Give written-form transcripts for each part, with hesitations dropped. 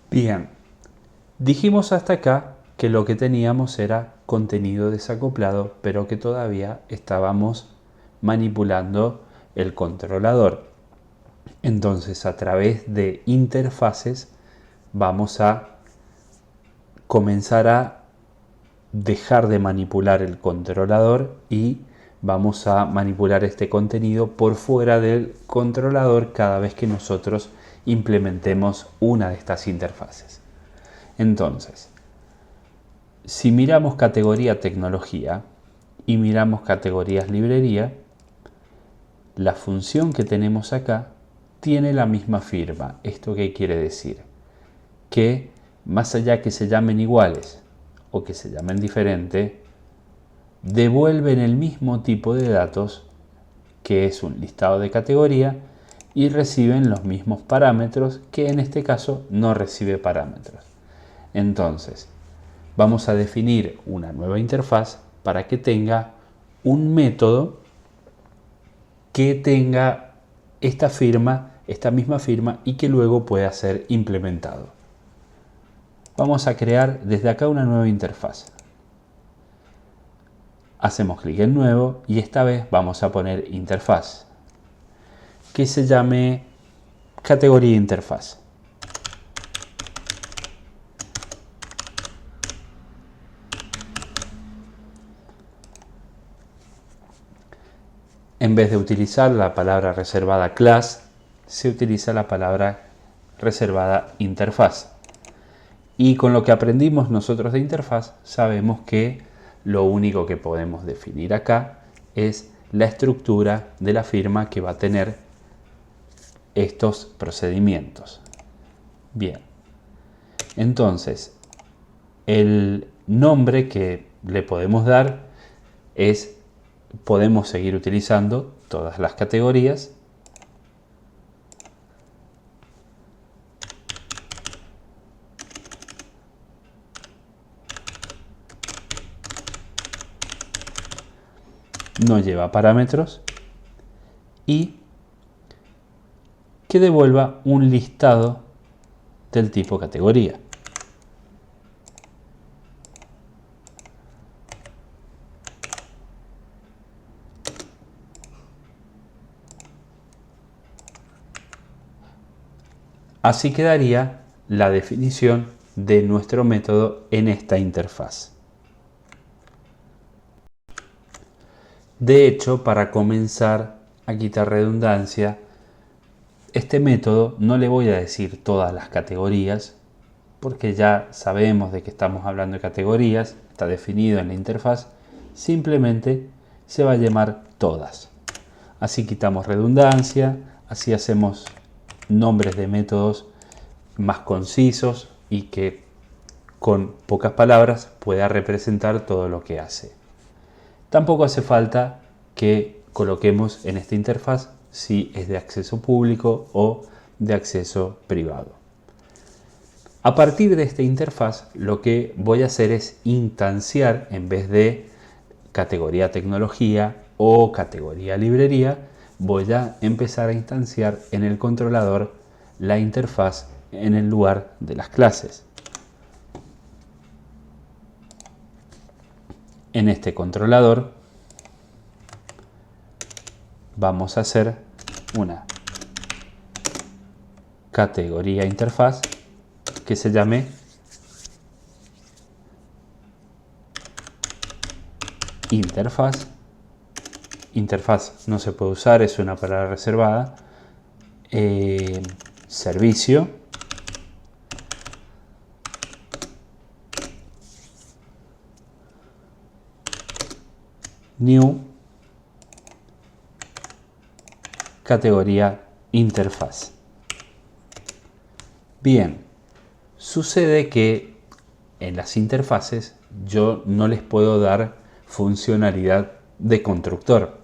Bien, dijimos hasta acá que lo que teníamos era contenido desacoplado, pero que todavía estábamos manipulando el controlador. Entonces, a través de interfaces vamos a comenzar a dejar de manipular el controlador y vamos a manipular este contenido por fuera del controlador cada vez que nosotros implementemos una de estas interfaces. Entonces, si miramos categoría tecnología y miramos categorías librería, la función que tenemos acá tiene la misma firma. ¿Esto qué quiere decir? Que más allá que se llamen iguales o que se llamen diferente, devuelven el mismo tipo de datos, que es un listado de categoría, y reciben los mismos parámetros, que en este caso no recibe parámetros. Entonces, vamos a definir una nueva interfaz para que tenga un método que tenga esta firma, esta misma firma, y que luego pueda ser implementado. Vamos a crear desde acá una nueva interfaz. Hacemos clic en nuevo y esta vez vamos a poner interfaz, que se llame categoría interfaz. En vez de utilizar la palabra reservada class, se utiliza la palabra reservada interfaz. Y con lo que aprendimos nosotros de interfaz, sabemos que lo único que podemos definir acá es la estructura de la firma que va a tener estos procedimientos. Bien, entonces el nombre que le podemos dar es, podemos seguir utilizando todas las categorías. No lleva parámetros y que devuelva un listado del tipo categoría. Así quedaría la definición de nuestro método en esta interfaz. De hecho, para comenzar a quitar redundancia, este método no le voy a decir todas las categorías, porque ya sabemos de que estamos hablando de categorías, está definido en la interfaz, simplemente se va a llamar todas. Así quitamos redundancia, así hacemos nombres de métodos más concisos y que con pocas palabras pueda representar todo lo que hace. Tampoco hace falta que coloquemos en esta interfaz si es de acceso público o de acceso privado. A partir de esta interfaz, lo que voy a hacer es instanciar, en vez de categoría tecnología o categoría librería, voy a empezar a instanciar en el controlador la interfaz en el lugar de las clases. En este controlador vamos a hacer una categoría interfaz que se llame interfaz. Interfaz no se puede usar, es una palabra reservada. Servicio. New. Categoría interfaz. Bien, sucede que en las interfaces yo no les puedo dar funcionalidad de constructor.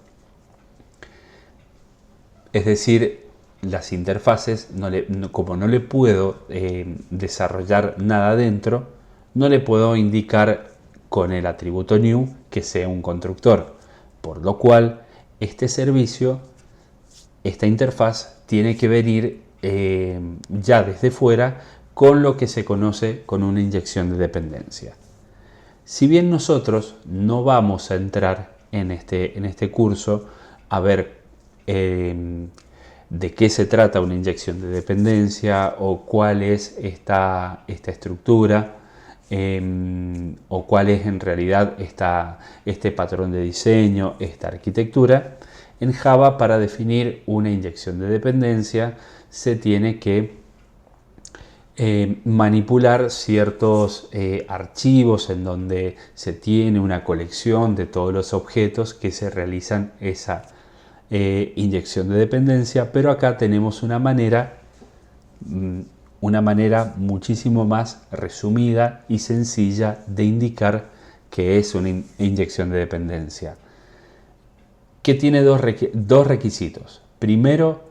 Es decir, las interfaces, como no le puedo desarrollar nada dentro, no le puedo indicar con el atributo new que sea un constructor. Por lo cual, este servicio, esta interfaz, tiene que venir ya desde fuera con lo que se conoce con una inyección de dependencia. Si bien nosotros no vamos a entrar en este curso a ver de qué se trata una inyección de dependencia o cuál es esta estructura o cuál es en realidad este patrón de diseño, esta arquitectura, en Java para definir una inyección de dependencia se tiene que manipular ciertos archivos en donde se tiene una colección de todos los objetos que se realizan esa inyección de dependencia, pero acá tenemos una manera muchísimo más resumida y sencilla de indicar que es una inyección de dependencia, que tiene dos requisitos. Primero,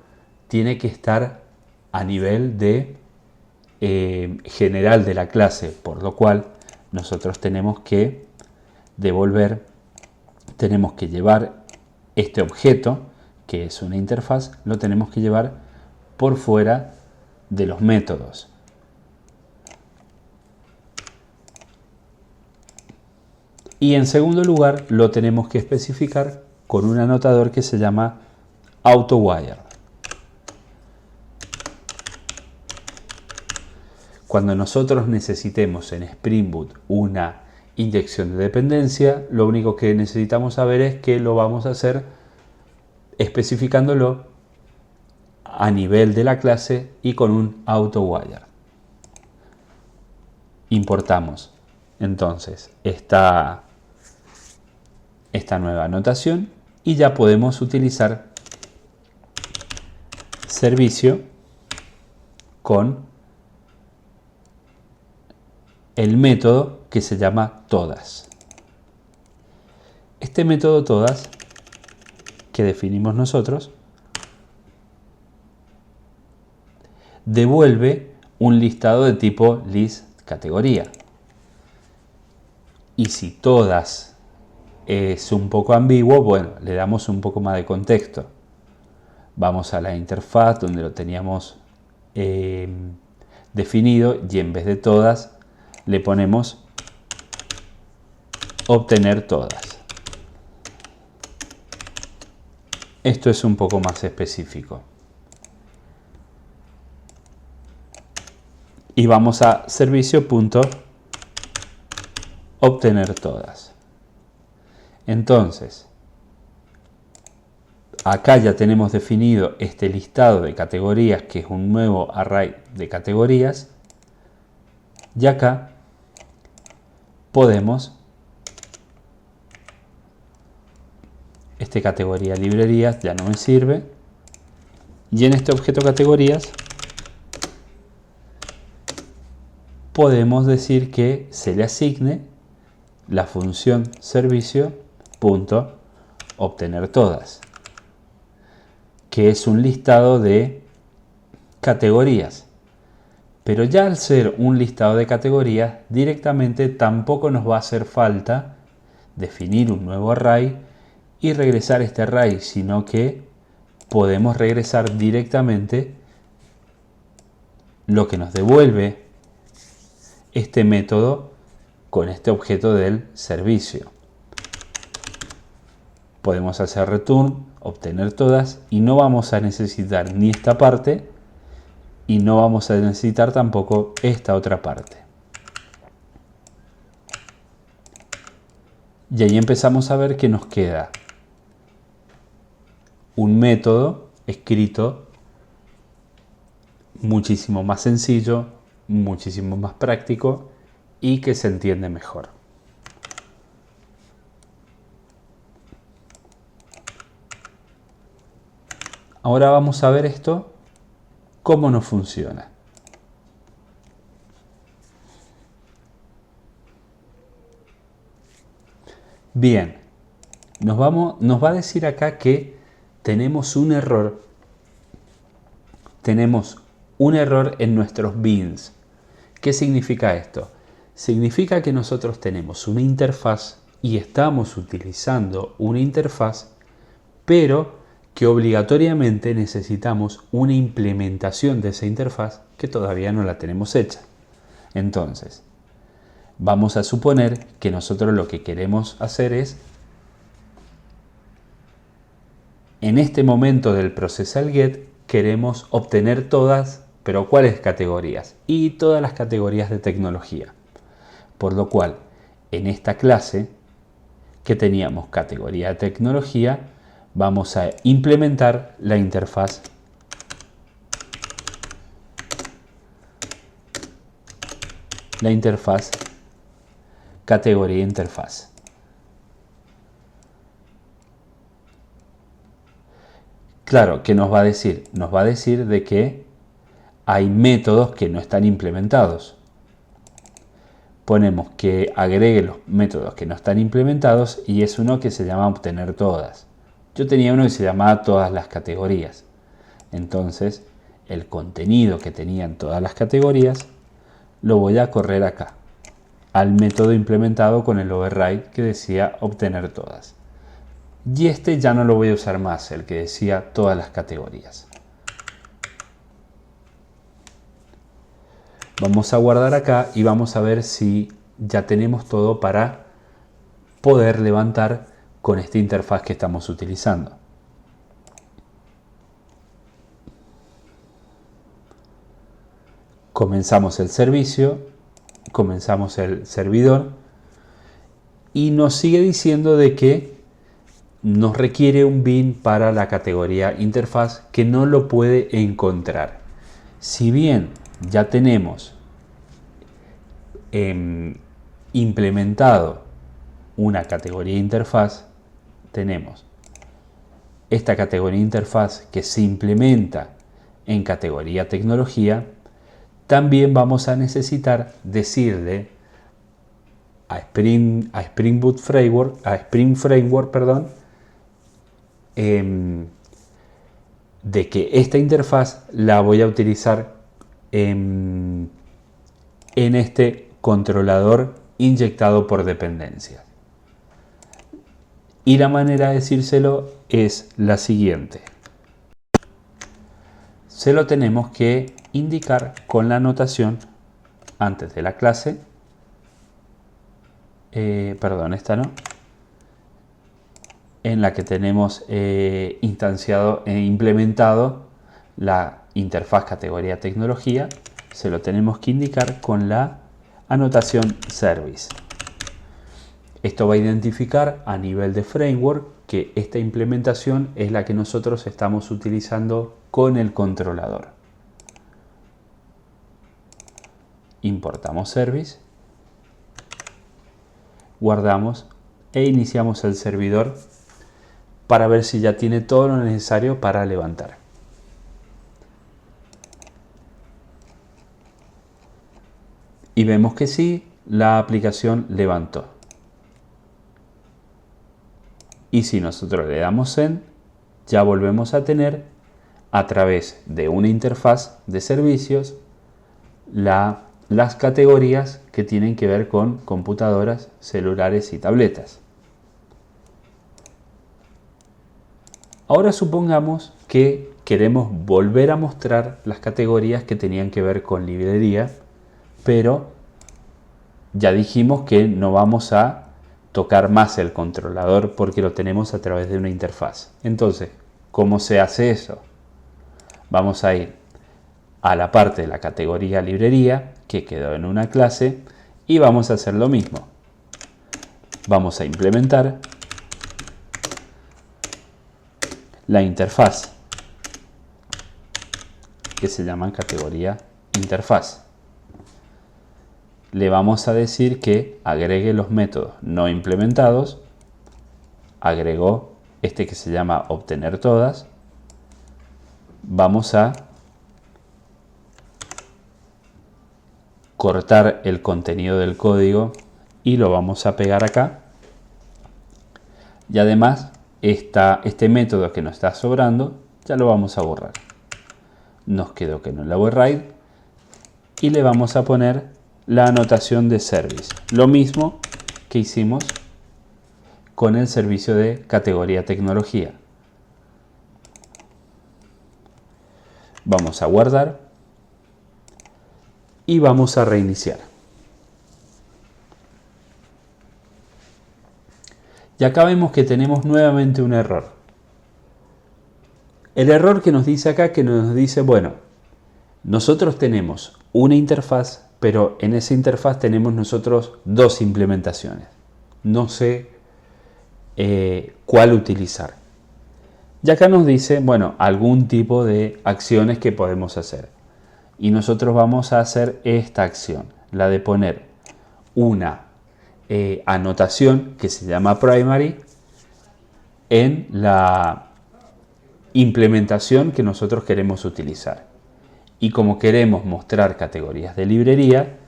tiene que estar a nivel de general de la clase, por lo cual nosotros tenemos que tenemos que llevar este objeto, que es una interfaz, lo tenemos que llevar por fuera de los métodos. Y en segundo lugar, lo tenemos que especificar con un anotador que se llama AutoWire. Cuando nosotros necesitemos en Spring Boot una inyección de dependencia, lo único que necesitamos saber es que lo vamos a hacer especificándolo a nivel de la clase y con un AutoWire. Importamos entonces esta nueva anotación y ya podemos utilizar servicio con el método que se llama todas. Este método todas que definimos nosotros devuelve un listado de tipo list categoría. Y si todas es un poco ambiguo, bueno, le damos un poco más de contexto. Vamos a la interfaz donde lo teníamos definido y en vez de todas le ponemos obtener todas. Esto es un poco más específico. Y vamos a servicio.obtener todas. Entonces, acá ya tenemos definido este listado de categorías, que es un nuevo array de categorías. Y acá podemos, categoría librerías ya no me sirve. Y en este objeto categorías podemos decir que se le asigne la función servicio.obtener todas, que es un listado de categorías. Pero ya al ser un listado de categorías, directamente tampoco nos va a hacer falta definir un nuevo array y regresar este array, sino que podemos regresar directamente lo que nos devuelve este método con este objeto del servicio. Podemos hacer return, obtener todas, y no vamos a necesitar ni esta parte y no vamos a necesitar tampoco esta otra parte. Y ahí empezamos a ver que nos queda un método escrito muchísimo más sencillo, muchísimo más práctico y que se entiende mejor. Ahora vamos a ver esto, cómo nos funciona. Bien, nos va a decir acá que tenemos un error. Tenemos un error en nuestros bins. ¿Qué significa esto? Significa que nosotros tenemos una interfaz y estamos utilizando una interfaz, pero que obligatoriamente necesitamos una implementación de esa interfaz que todavía no la tenemos hecha. Entonces, vamos a suponer que nosotros lo que queremos hacer es, en este momento del processal get, queremos obtener todas, pero ¿cuáles categorías? Y todas las categorías de tecnología. Por lo cual, en esta clase que teníamos categoría de tecnología, vamos a implementar la interfaz categoría interfaz. Claro, ¿qué nos va a decir? Nos va a decir de que hay métodos que no están implementados. Ponemos que agregue los métodos que no están implementados y es uno que se llama obtener todas. Yo tenía uno que se llamaba todas las categorías. Entonces, el contenido que tenían todas las categorías lo voy a correr acá, al método implementado con el override que decía obtener todas. Y este ya no lo voy a usar más, el que decía todas las categorías. Vamos a guardar acá y vamos a ver si ya tenemos todo para poder levantar con esta interfaz que estamos utilizando. Comenzamos el servicio, comenzamos el servidor y nos sigue diciendo de que nos requiere un bin para la categoría interfaz que no lo puede encontrar. Si bien ya tenemos implementado una categoría interfaz, tenemos esta categoría interfaz que se implementa en categoría tecnología, también vamos a necesitar decirle a Spring Framework, de que esta interfaz la voy a utilizar en este controlador inyectado por dependencias. Y la manera de decírselo es la siguiente. Se lo tenemos que indicar con la anotación antes de la clase. Esta no. En la que tenemos instanciado e implementado la interfaz categoría tecnología, se lo tenemos que indicar con la anotación service. Esto va a identificar a nivel de framework que esta implementación es la que nosotros estamos utilizando con el controlador. Importamos service, guardamos e iniciamos el servidor para ver si ya tiene todo lo necesario para levantar. Y vemos que sí, la aplicación levantó. Y si nosotros le damos send, ya volvemos a tener a través de una interfaz de servicios las categorías que tienen que ver con computadoras, celulares y tabletas. Ahora supongamos que queremos volver a mostrar las categorías que tenían que ver con librería, pero ya dijimos que no vamos a tocar más el controlador porque lo tenemos a través de una interfaz. Entonces, ¿cómo se hace eso? Vamos a ir a la parte de la categoría librería que quedó en una clase y vamos a hacer lo mismo. Vamos a implementar la interfaz que se llama categoría interfaz. Le vamos a decir que agregue los métodos no implementados, agregó este que se llama obtener todas, vamos a cortar el contenido del código y lo vamos a pegar acá, y además este método que nos está sobrando ya lo vamos a borrar. Nos quedó que no la override y le vamos a poner la anotación de service, lo mismo que hicimos con el servicio de categoría tecnología. Vamos a guardar y vamos a reiniciar. Y acá vemos que tenemos nuevamente un error. El error que nos dice acá, que nos dice, bueno, nosotros tenemos una interfaz, pero en esa interfaz tenemos nosotros dos implementaciones. No sé cuál utilizar. Y acá nos dice, bueno, algún tipo de acciones que podemos hacer. Y nosotros vamos a hacer esta acción, la de poner una anotación que se llama primary en la implementación que nosotros queremos utilizar. Y como queremos mostrar categorías de librería,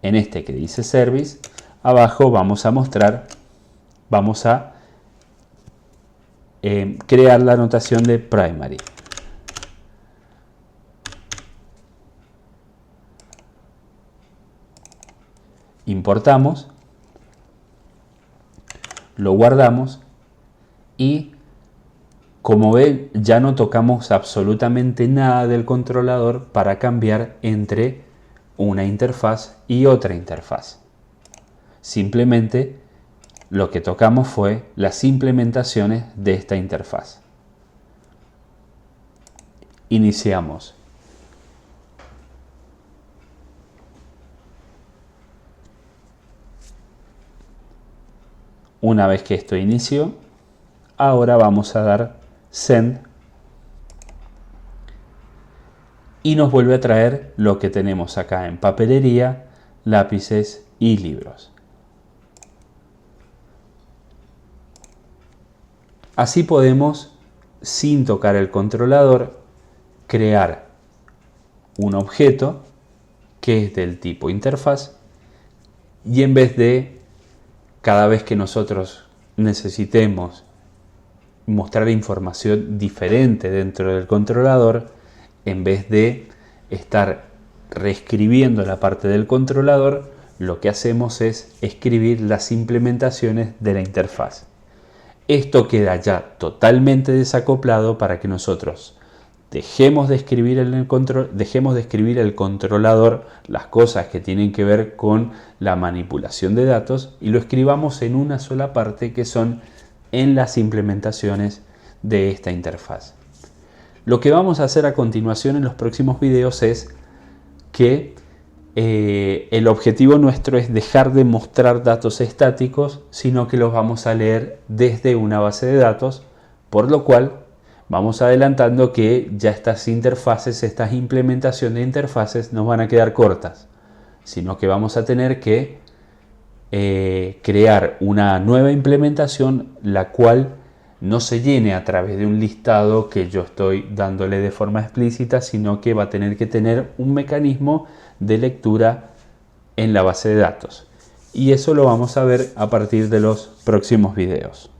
en este que dice service, abajo vamos a mostrar, vamos a crear la anotación de primary. Importamos, lo guardamos y como ven ya no tocamos absolutamente nada del controlador para cambiar entre una interfaz y otra interfaz. Simplemente lo que tocamos fue las implementaciones de esta interfaz. Iniciamos. Una vez que esto inició, ahora vamos a dar Send y nos vuelve a traer lo que tenemos acá en papelería, lápices y libros. Así podemos, sin tocar el controlador, crear un objeto que es del tipo interfaz y en vez de cada vez que nosotros necesitemos mostrar información diferente dentro del controlador, en vez de estar reescribiendo la parte del controlador, lo que hacemos es escribir las implementaciones de la interfaz. Esto queda ya totalmente desacoplado para que nosotros dejemos de escribir el controlador, las cosas que tienen que ver con la manipulación de datos, y lo escribamos en una sola parte, que son en las implementaciones de esta interfaz. Lo que vamos a hacer a continuación en los próximos videos es que el objetivo nuestro es dejar de mostrar datos estáticos, sino que los vamos a leer desde una base de datos, por lo cual vamos adelantando que ya estas interfaces, estas implementaciones de interfaces nos van a quedar cortas, sino que vamos a tener que crear una nueva implementación, la cual no se llene a través de un listado que yo estoy dándole de forma explícita, sino que va a tener que tener un mecanismo de lectura en la base de datos. Y eso lo vamos a ver a partir de los próximos videos.